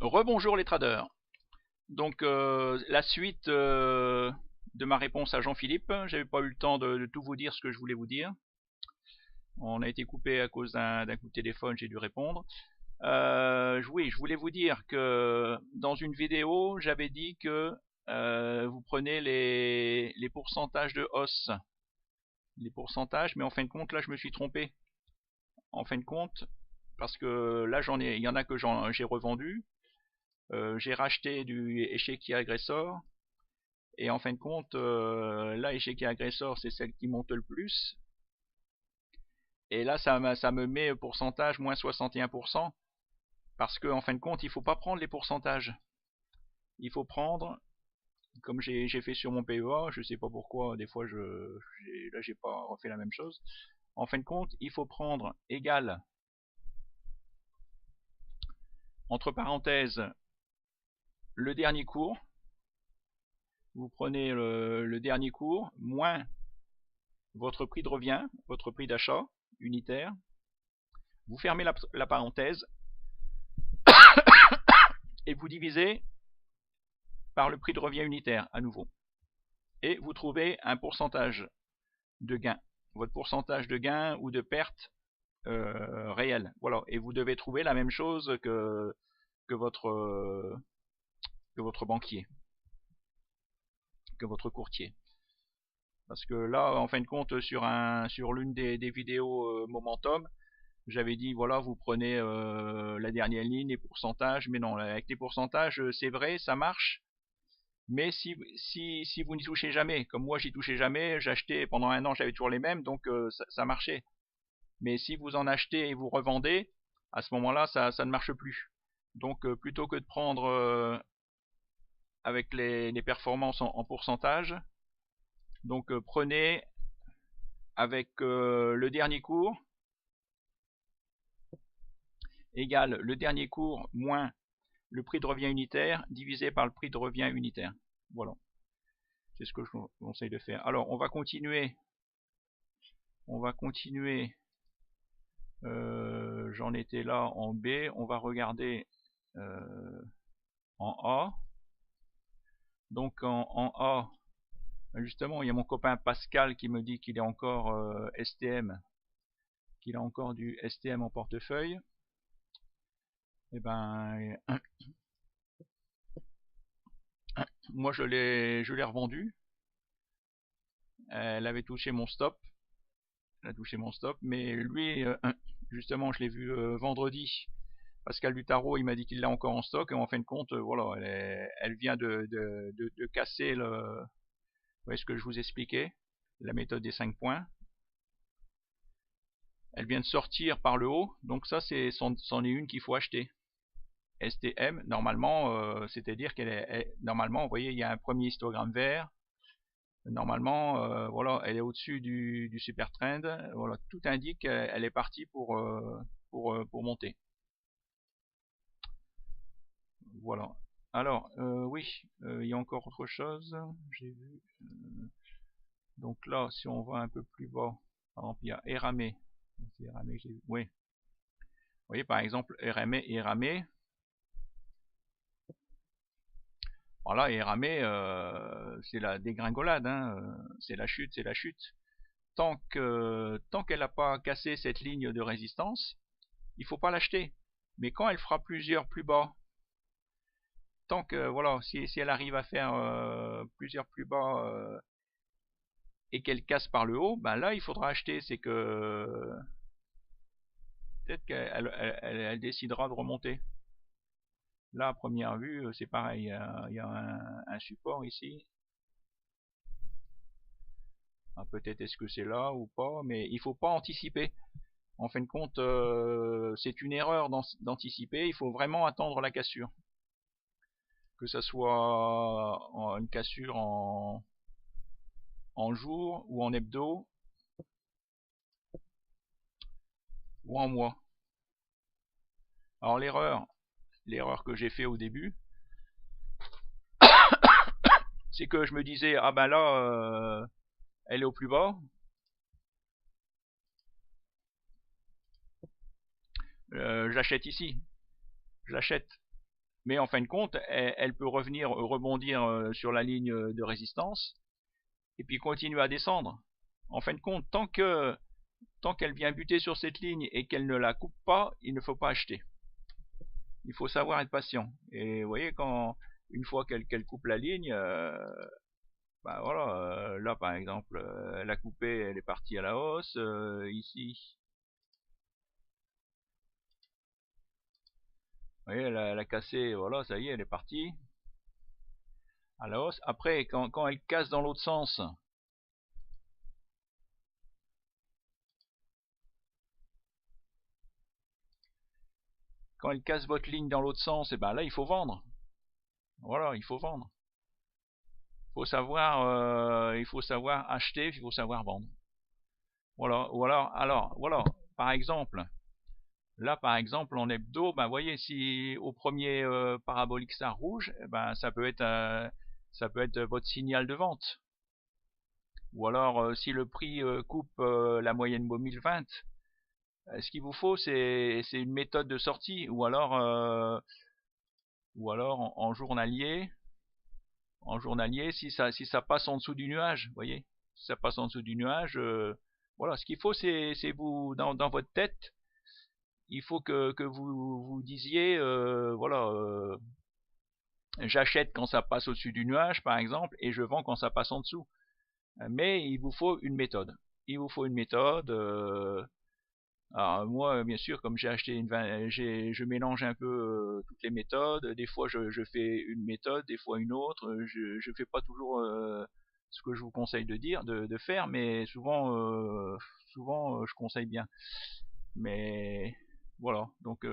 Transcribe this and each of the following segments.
Rebonjour les traders. Donc la suite de ma réponse à Jean-Philippe. J'avais pas eu le temps de tout vous dire ce que je voulais vous dire. On a été coupé à cause d'un coup de téléphone, j'ai dû répondre. Oui, je voulais vous dire que dans une vidéo, j'avais dit que vous prenez les pourcentages de hausse. Les pourcentages, mais en fin de compte, là, je me suis trompé. En fin de compte, parce que là, il y en a que j'ai revendu. J'ai racheté du échiquier agressor et en fin de compte là échiquier agressor c'est celle qui monte le plus et là ça me met pourcentage moins 61% parce que en fin de compte il faut pas prendre les pourcentages, il faut prendre comme j'ai fait sur mon PEA, je sais pas pourquoi des fois là j'ai pas refait la même chose. En fin de compte il faut prendre égal entre parenthèses le dernier cours. Vous prenez le dernier cours moins votre prix de revient, votre prix d'achat unitaire, vous fermez la parenthèse et vous divisez par le prix de revient unitaire à nouveau. Et vous trouvez un pourcentage de gain, votre pourcentage de gain ou de perte réel. Voilà. Et vous devez trouver la même chose que votre banquier, que votre courtier. Parce que là, en fin de compte, sur l'une des vidéos Momentum, j'avais dit voilà, vous prenez la dernière ligne, les pourcentages, mais non, avec les pourcentages, c'est vrai, ça marche. Mais si vous n'y touchez jamais, comme moi j'y touchais jamais, j'achetais pendant un an, j'avais toujours les mêmes, donc ça marchait. Mais si vous en achetez et vous revendez, à ce moment-là, ça ne marche plus. Donc plutôt que de prendre avec les performances en pourcentage, donc prenez avec le dernier cours égale le dernier cours moins le prix de revient unitaire divisé par le prix de revient unitaire. Voilà. C'est ce que je vous conseille de faire. Alors, on va continuer. J'en étais là en B. On va regarder en A. Donc, en A, justement, il y a mon copain Pascal qui me dit qu'il est encore STM, qu'il a encore du STM en portefeuille. Et ben, moi je l'ai revendu. Elle avait touché mon stop. Elle a touché mon stop, mais lui, justement, je l'ai vu vendredi. Pascal Dutaro, il m'a dit qu'il l'a encore en stock, et en fin de compte, voilà, elle vient de casser vous voyez ce que je vous expliquais, la méthode des 5 points. Elle vient de sortir par le haut, donc ça, c'en est une qu'il faut acheter. STM, normalement, c'est-à-dire normalement, vous voyez, il y a un premier histogramme vert. Normalement, voilà, elle est au-dessus du super trend. Voilà, tout indique qu'elle est partie pour monter. Voilà. Alors, oui, il y a encore autre chose. J'ai vu. Donc là, si on va un peu plus bas, par exemple, il y a Eramé. Oui. Vous voyez, par exemple, Eramé. Voilà, Eramé, c'est la dégringolade, hein, c'est la chute. Tant qu'elle n'a pas cassé cette ligne de résistance, il faut pas l'acheter. Mais quand elle fera plusieurs plus bas, tant que voilà, si elle arrive à faire plusieurs plus bas et qu'elle casse par le haut, ben là il faudra acheter. C'est que peut-être qu'elle décidera de remonter. Là à première vue c'est pareil, il y a un support ici. Peut-être est-ce que c'est là ou pas, mais il faut pas anticiper. En fin de compte, c'est une erreur d'anticiper. Il faut vraiment attendre la cassure. Que ça soit une cassure en jour ou en hebdo ou en mois. Alors l'erreur que j'ai fait au début, c'est que je me disais ah ben là elle est au plus bas, j'achète ici, j'achète. mais en fin de compte, elle peut revenir rebondir sur la ligne de résistance et puis continuer à descendre. En fin de compte, tant qu'elle vient buter sur cette ligne et qu'elle ne la coupe pas, il ne faut pas acheter. Il faut savoir être patient. Et vous voyez, une fois qu'elle coupe la ligne, bah voilà, là par exemple, elle a coupé, elle est partie à la hausse. Ici, vous voyez, elle a cassé, voilà, ça y est, elle est partie à la hausse. Après, quand elle casse dans l'autre sens, quand elle casse votre ligne dans l'autre sens, et ben là il faut vendre. Voilà, il faut vendre. Il faut savoir acheter, il faut savoir vendre. Voilà, ou alors, voilà, par exemple, là par exemple en hebdo, ben voyez, si au premier parabolique ça rouge, ben ça peut être votre signal de vente. Ou alors si le prix coupe la moyenne mobile 1020, ce qu'il vous faut c'est une méthode de sortie, ou alors en journalier. En journalier, si ça passe en dessous du nuage, vous voyez, si ça passe en dessous du nuage, voilà, ce qu'il faut c'est vous dans votre tête, il faut que vous disiez voilà, j'achète quand ça passe au-dessus du nuage par exemple et je vends quand ça passe en dessous. Mais il vous faut une méthode. Il vous faut une méthode. Alors moi, bien sûr, comme j'ai acheté je mélange un peu toutes les méthodes. Des fois, je fais une méthode, des fois une autre. Je fais pas toujours ce que je vous conseille de faire, mais souvent, je conseille bien. Mais voilà, donc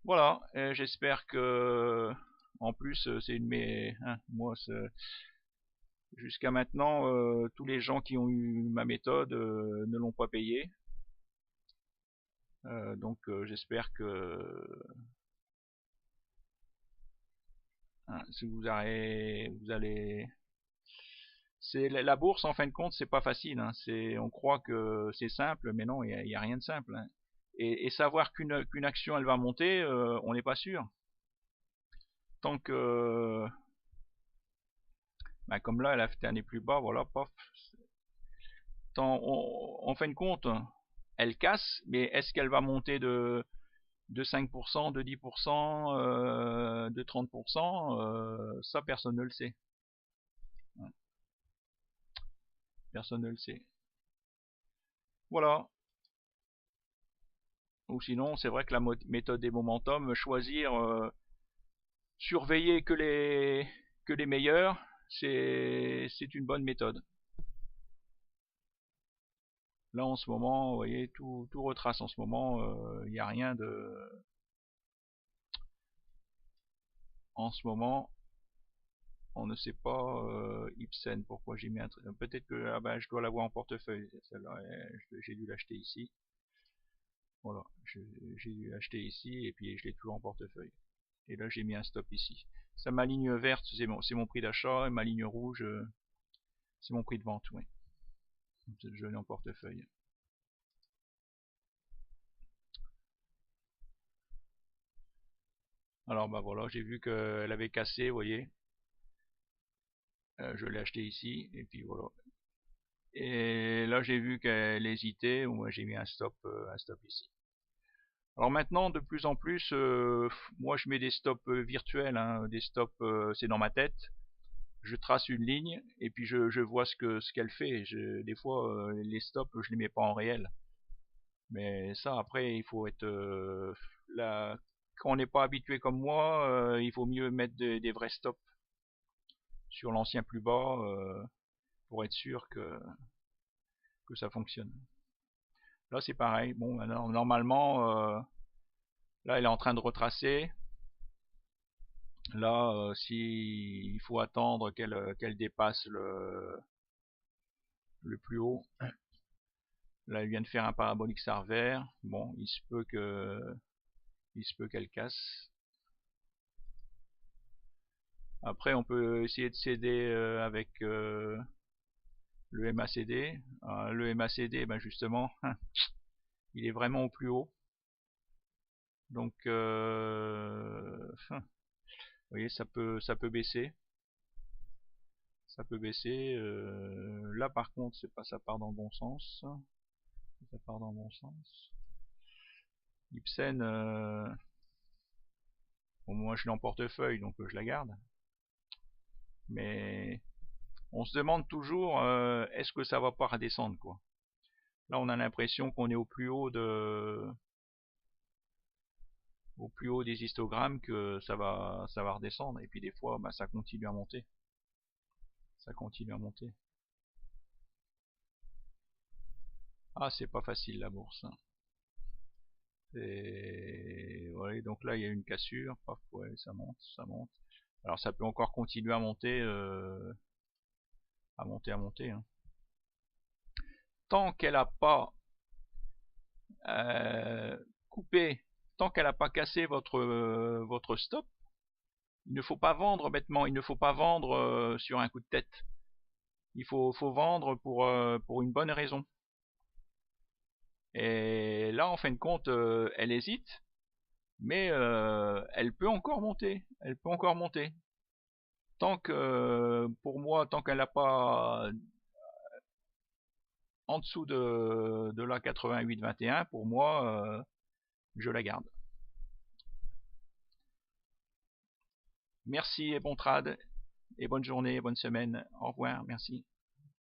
voilà. J'espère que, en plus, c'est une hein, moi, jusqu'à maintenant, tous les gens qui ont eu ma méthode ne l'ont pas payé. Donc j'espère que hein, si vous allez, c'est la bourse en fin de compte, c'est pas facile. Hein. On croit que c'est simple, mais non, il y a rien de simple. Hein. Et savoir qu'une action elle va monter, on n'est pas sûr. Tant que, bah, comme là, elle a fait un des plus bas, voilà, pof. En fin de compte, elle casse, mais est-ce qu'elle va monter de 5%, de 10%, de 30%, ça personne ne le sait. Personne ne le sait. Voilà. Ou sinon, c'est vrai que la méthode des momentum, choisir, surveiller que les meilleurs, c'est une bonne méthode. Là, en ce moment, vous voyez, tout retrace en ce moment. Il n'y a rien de... En ce moment, on ne sait pas Ibsen, pourquoi j'ai mis un truc. Peut-être que ah ben, je dois l'avoir en portefeuille. Celle-là, j'ai dû l'acheter ici. Voilà, j'ai dû l'acheter ici et puis je l'ai toujours en portefeuille. Et là, j'ai mis un stop ici. Ça, ma ligne verte, c'est mon prix d'achat et ma ligne rouge, c'est mon prix de vente. Oui. Je l'ai en portefeuille. Alors bah voilà, j'ai vu qu'elle avait cassé, vous voyez. Je l'ai acheté ici et puis voilà. Et là j'ai vu qu'elle hésitait, moi j'ai mis un stop ici. Alors maintenant, de plus en plus, moi je mets des stops virtuels, hein, des stops, c'est dans ma tête. Je trace une ligne et puis je vois ce qu'elle fait. Des fois, les stops, je les mets pas en réel. Mais ça, après, il faut être là. Quand on n'est pas habitué comme moi, il faut mieux mettre des vrais stops sur l'ancien plus bas pour être sûr que ça fonctionne. Là, c'est pareil. Bon, alors, normalement, là, elle est en train de retracer. Là, si il faut attendre qu'elle dépasse le plus haut. Là, elle vient de faire un parabolique Sarver. Bon, il se peut qu'elle casse. Après, on peut essayer de céder avec le MACD. Le MACD, ben justement, il est vraiment au plus haut. Donc, vous voyez, ça peut baisser. Ça peut baisser. Là, par contre, c'est pas, ça part dans le bon sens. Ça part dans le bon sens. Ibsen, bon, moi je l'ai en portefeuille, donc je la garde. Mais on se demande toujours, est-ce que ça va pas redescendre, quoi. Là, on a l'impression qu'on est au plus haut des histogrammes, que ça va redescendre. Et puis des fois, bah, ça continue à monter. Ça continue à monter. Ah, c'est pas facile la bourse. Et ouais, donc là, il y a une cassure. Paf, ouais, ça monte, ça monte. Alors ça peut encore continuer à monter, hein. Tant qu'elle a pas coupé, tant qu'elle a pas cassé votre stop, il ne faut pas vendre bêtement. Il ne faut pas vendre sur un coup de tête. Il faut vendre pour une bonne raison. Et là, en fin de compte, elle hésite, mais elle peut encore monter. Elle peut encore monter. Tant que, pour moi, tant qu'elle n'a pas en dessous de la 88-21, pour moi, je la garde. Merci et bon trad, et bonne journée, bonne semaine. Au revoir, merci.